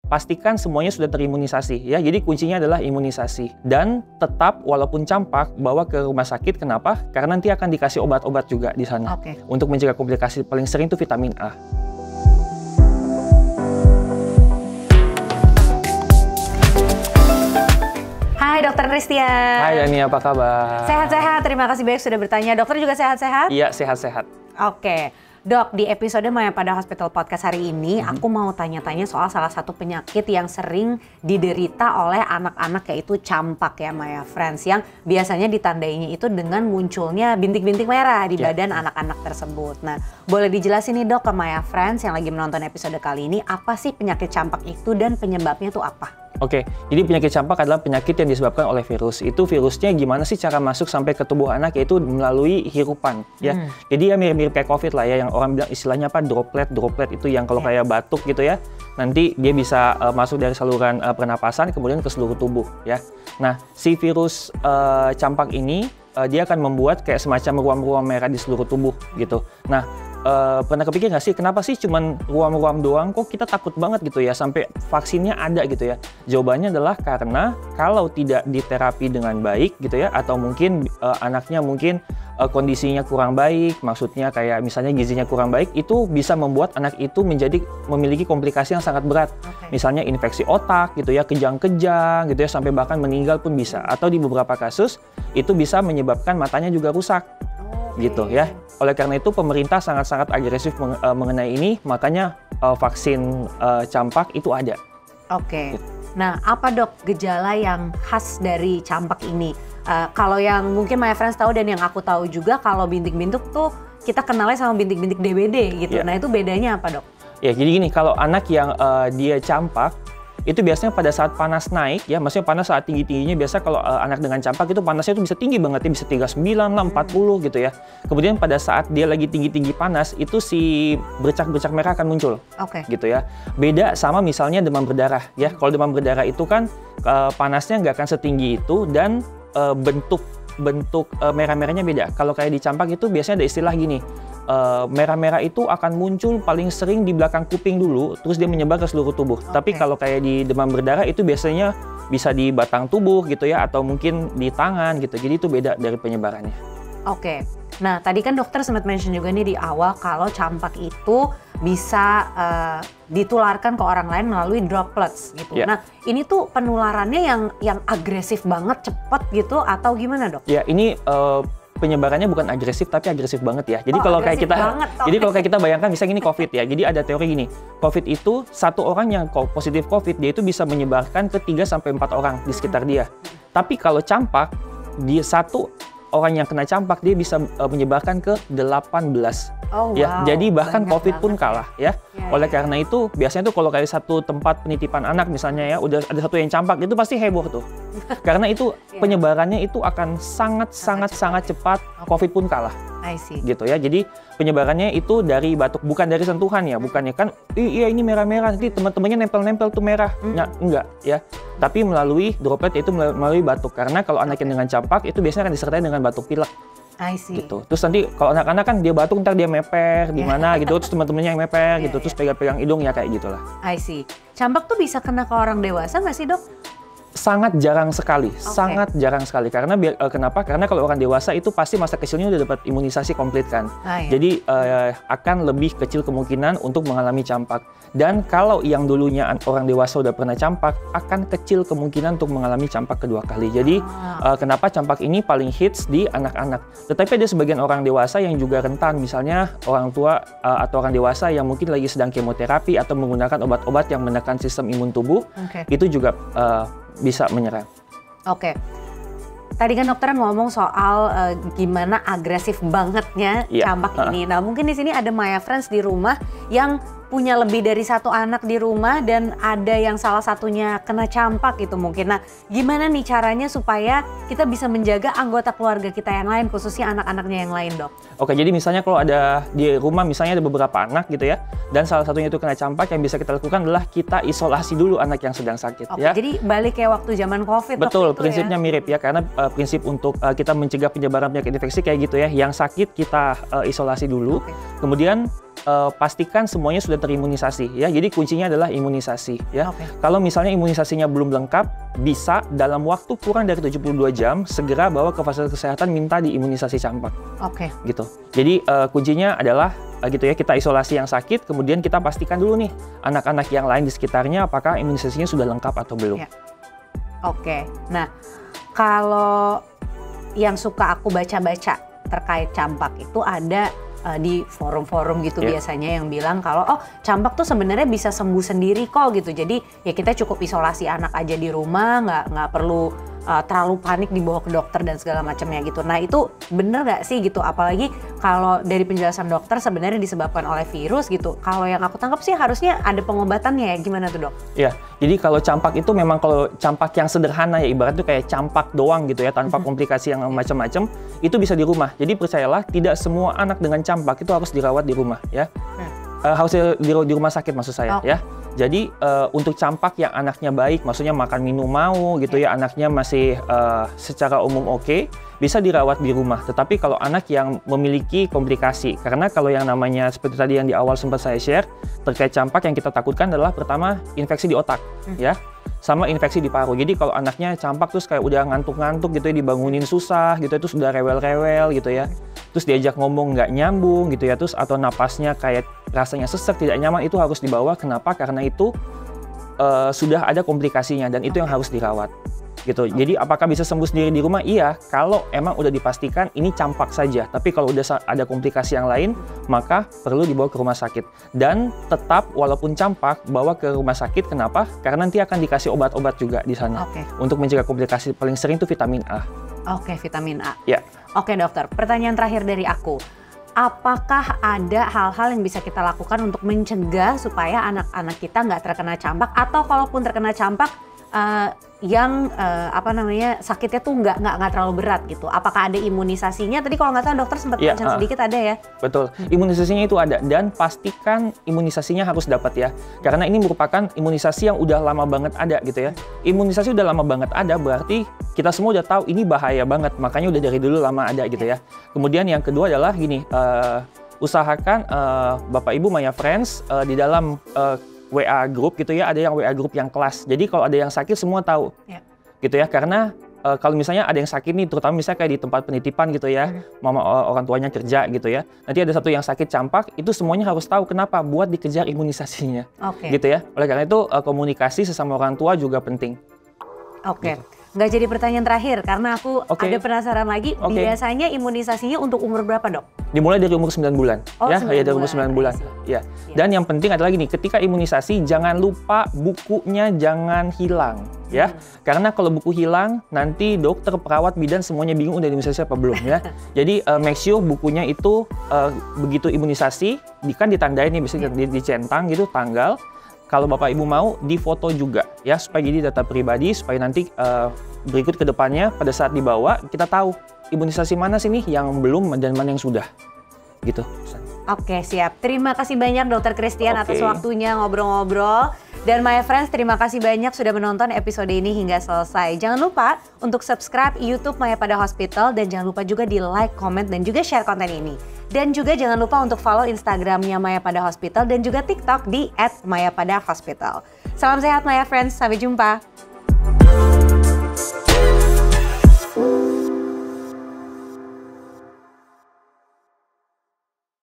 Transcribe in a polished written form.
pastikan semuanya sudah terimunisasi ya. Jadi kuncinya adalah imunisasi. Dan tetap walaupun campak bawa ke rumah sakit. Kenapa? Karena nanti akan dikasih obat-obat juga di sana. Untuk mencegah komplikasi paling sering itu vitamin A. Hai Dokter Christian. Hai Dani, apa kabar? Sehat-sehat, terima kasih banyak sudah bertanya. Dokter juga sehat-sehat? Iya, sehat-sehat. Oke. Dok, di episode Maya Pada Hospital Podcast hari ini, aku mau tanya-tanya soal salah satu penyakit yang sering diderita oleh anak-anak, yaitu campak ya Maya Friends, yang biasanya ditandainya itu dengan munculnya bintik-bintik merah di badan anak-anak tersebut. Nah, boleh dijelasin nih Dok ke Maya Friends yang lagi menonton episode kali ini, apa sih penyakit campak itu dan penyebabnya itu apa? Oke, jadi penyakit campak adalah penyakit yang disebabkan oleh virus. Itu virusnya gimana sih cara masuk sampai ke tubuh anak, yaitu melalui hirupan ya. Jadi ya mirip-mirip kayak COVID lah ya, yang orang bilang istilahnya apa, droplet itu yang kalau kayak batuk gitu ya, nanti dia bisa masuk dari saluran pernapasan kemudian ke seluruh tubuh ya. Nah, si virus campak ini dia akan membuat kayak semacam ruam-ruam merah di seluruh tubuh gitu. Nah, pernah kepikir nggak sih kenapa sih cuman ruam-ruam doang kok kita takut banget gitu ya sampai vaksinnya ada gitu ya? Jawabannya adalah karena kalau tidak diterapi dengan baik gitu ya, atau mungkin anaknya mungkin kondisinya kurang baik, maksudnya kayak misalnya gizinya kurang baik, itu bisa membuat anak itu memiliki komplikasi yang sangat berat. Misalnya infeksi otak gitu ya, kejang-kejang gitu ya, sampai bahkan meninggal pun bisa. Atau di beberapa kasus itu bisa menyebabkan matanya juga rusak. Gitu ya. Oleh karena itu pemerintah sangat-sangat agresif mengenai ini, makanya vaksin campak itu ada. Gitu. Nah, apa Dok gejala yang khas dari campak ini? Kalau yang mungkin My Friends tahu dan yang aku tahu juga, kalau bintik-bintik tuh kita kenalnya sama bintik-bintik DBD gitu. Nah, itu bedanya apa Dok? Ya, jadi gini, kalau anak yang dia campak itu biasanya pada saat panas naik ya, maksudnya panas saat tinggi-tingginya. Biasa kalau anak dengan campak itu panasnya itu bisa tinggi banget ya, bisa 39 lah, 40 gitu ya. Kemudian pada saat dia lagi tinggi-tinggi panas itu si bercak-bercak merah akan muncul. Gitu ya. Beda sama misalnya demam berdarah ya. Kalau demam berdarah itu kan panasnya nggak akan setinggi itu dan bentuk merah-merahnya beda. Kalau kayak di campak itu biasanya ada istilah gini. Merah-merah itu akan muncul paling sering di belakang kuping dulu, terus dia menyebar ke seluruh tubuh. Tapi kalau kayak di demam berdarah itu biasanya bisa di batang tubuh gitu ya, atau mungkin di tangan gitu. Jadi itu beda dari penyebarannya. Nah tadi kan dokter sempat mention juga nih di awal kalau campak itu bisa ditularkan ke orang lain melalui droplets gitu. Nah ini tuh penularannya yang agresif banget, cepat gitu atau gimana Dok? Ya ini penyebarannya bukan agresif tapi agresif banget ya. Jadi kalau kayak kita bayangkan misalnya ini COVID ya. Jadi ada teori gini. COVID itu satu orang yang positif COVID dia itu bisa menyebarkan ke 3 sampai 4 orang di sekitar dia. Tapi kalau campak, dia satu orang yang kena campak dia bisa menyebarkan ke 18. Jadi bahkan COVID pun kalah ya. Oleh karena itu biasanya tuh kalau kayak satu tempat penitipan anak misalnya ya, udah ada satu yang campak itu pasti heboh tuh. Karena itu penyebarannya itu akan sangat cepat, COVID pun kalah. Gitu ya. Jadi penyebarannya itu dari batuk, bukan dari sentuhan ya, bukannya kan iya ini merah-merah nanti teman-temannya nempel-nempel tuh merah. Enggak ya. Tapi melalui droplet, itu melalui batuk. Karena kalau anak yang dengan campak itu biasanya akan disertai dengan batuk pilek. Gitu. Terus nanti kalau anak-anak kan dia batuk ntar dia meper di mana gitu, terus teman-temannya yang meper gitu, terus pegang-pegang hidung ya kayak gitulah. Campak tuh bisa kena ke orang dewasa nggak sih Dok? Sangat jarang sekali, sangat jarang sekali. Karena kenapa? Karena kalau orang dewasa itu pasti masa kecilnya udah dapat imunisasi komplit kan. Jadi akan lebih kecil kemungkinan untuk mengalami campak. Dan kalau yang dulunya orang dewasa udah pernah campak, akan kecil kemungkinan untuk mengalami campak kedua kali. Jadi kenapa campak ini paling hits di anak-anak. Tetapi ada sebagian orang dewasa yang juga rentan, misalnya orang tua atau orang dewasa yang mungkin lagi sedang kemoterapi atau menggunakan obat-obat yang menekan sistem imun tubuh, itu juga bisa menyerang. Tadi kan dokter ngomong soal gimana agresif bangetnya campak ini. Nah mungkin di sini ada Maya Friends di rumah yang punya lebih dari satu anak di rumah dan ada yang salah satunya kena campak gitu mungkin. Nah gimana nih caranya supaya kita bisa menjaga anggota keluarga kita yang lain, khususnya anak-anaknya yang lain Dok? Jadi misalnya kalau ada di rumah misalnya ada beberapa anak gitu ya, dan salah satunya itu kena campak, yang bisa kita lakukan adalah kita isolasi dulu anak yang sedang sakit ya. Jadi balik kayak waktu zaman COVID. Betul, prinsipnya mirip ya, karena prinsip untuk kita mencegah penyebaran penyakit infeksi kayak gitu ya. Yang sakit kita isolasi dulu, kemudian pastikan semuanya sudah terimunisasi ya. Jadi kuncinya adalah imunisasi ya. Kalau misalnya imunisasinya belum lengkap, bisa dalam waktu kurang dari 72 jam segera bawa ke fasilitas kesehatan minta diimunisasi campak. Gitu. Jadi kuncinya adalah gitu ya, kita isolasi yang sakit, kemudian kita pastikan dulu nih anak-anak yang lain di sekitarnya apakah imunisasinya sudah lengkap atau belum. Nah, kalau yang suka aku baca-baca terkait campak itu ada di forum-forum gitu biasanya yang bilang kalau campak tuh sebenarnya bisa sembuh sendiri kok gitu. Jadi ya kita cukup isolasi anak aja di rumah, nggak perlu terlalu panik dibawa ke dokter dan segala macamnya gitu. Nah itu bener nggak sih gitu? Apalagi kalau dari penjelasan dokter sebenarnya disebabkan oleh virus gitu. Kalau yang aku tangkap sih harusnya ada pengobatannya ya. Gimana tuh dok? Ya, jadi kalau campak itu memang kalau campak yang sederhana ya ibarat tuh kayak campak doang gitu ya tanpa komplikasi yang macam-macam itu bisa di rumah. Jadi percayalah tidak semua anak dengan campak itu harus dirawat di rumah ya. Harus di rumah sakit maksud saya ya. Jadi untuk campak yang anaknya baik, maksudnya makan minum mau gitu ya, anaknya masih secara umum bisa dirawat di rumah. Tetapi kalau anak yang memiliki komplikasi, karena kalau yang namanya seperti tadi yang di awal sempat saya share, terkait campak yang kita takutkan adalah pertama infeksi di otak ya, sama infeksi di paru. Jadi kalau anaknya campak terus kayak udah ngantuk-ngantuk gitu ya, dibangunin susah gitu, itu sudah rewel-rewel gitu ya. Terus diajak ngomong nggak nyambung gitu ya, terus atau napasnya kayak rasanya sesek, tidak nyaman, itu harus dibawa. Kenapa? Karena itu sudah ada komplikasinya dan itu yang harus dirawat gitu. Jadi apakah bisa sembuh sendiri di rumah? Iya, kalau emang udah dipastikan ini campak saja. Tapi kalau udah ada komplikasi yang lain, maka perlu dibawa ke rumah sakit. Dan tetap walaupun campak, bawa ke rumah sakit. Kenapa? Karena nanti akan dikasih obat-obat juga di sana. Untuk mencegah komplikasi paling sering itu vitamin A. Vitamin A. Ya. Oke dokter, pertanyaan terakhir dari aku. Apakah ada hal-hal yang bisa kita lakukan untuk mencegah supaya anak-anak kita nggak terkena campak, atau kalaupun terkena campak yang sakitnya tuh nggak terlalu berat gitu? Apakah ada imunisasinya? Tadi kalau nggak salah dokter sempat mention sedikit ada ya? Betul, imunisasinya itu ada dan pastikan imunisasinya harus dapat ya. Karena ini merupakan imunisasi yang udah lama banget ada gitu ya. Imunisasi udah lama banget ada berarti kita semua udah tahu ini bahaya banget, makanya udah dari dulu lama ada gitu ya. Kemudian yang kedua adalah gini, usahakan Bapak Ibu Maya Friends di dalam WA group gitu ya, ada yang WA group yang kelas. Jadi kalau ada yang sakit semua tahu, gitu ya. Karena kalau misalnya ada yang sakit nih, terutama misalnya kayak di tempat penitipan gitu ya, mama orang tuanya kerja gitu ya. Nanti ada satu yang sakit campak, itu semuanya harus tahu kenapa, buat dikejar imunisasinya, gitu ya. Oleh karena itu komunikasi sesama orang tua juga penting. Gitu. Nggak jadi pertanyaan terakhir karena aku ada penasaran lagi. Biasanya imunisasinya untuk umur berapa dok? Dimulai dari umur 9 bulan. Dari umur 9 bulan. Ya. Dan yang penting adalah gini, ketika imunisasi jangan lupa bukunya jangan hilang ya. Karena kalau buku hilang nanti dokter, perawat, bidan semuanya bingung udah imunisasi apa belum ya. Jadi make sure bukunya itu begitu imunisasi kan ditandain nih, bisa dicentang gitu tanggal. Kalau Bapak Ibu mau, difoto juga ya, supaya jadi data pribadi, supaya nanti berikut ke depannya pada saat dibawa, kita tahu imunisasi mana sih nih yang belum dan mana yang sudah, gitu. Oke, siap. Terima kasih banyak Dokter Christian atas waktunya ngobrol-ngobrol. Dan my friends, terima kasih banyak sudah menonton episode ini hingga selesai. Jangan lupa untuk subscribe YouTube Mayapada Hospital dan jangan lupa juga di like, comment, dan juga share konten ini. Dan juga jangan lupa untuk follow Instagramnya Mayapada Hospital dan juga TikTok di @mayapada hospital. Salam sehat Maya Friends, sampai jumpa.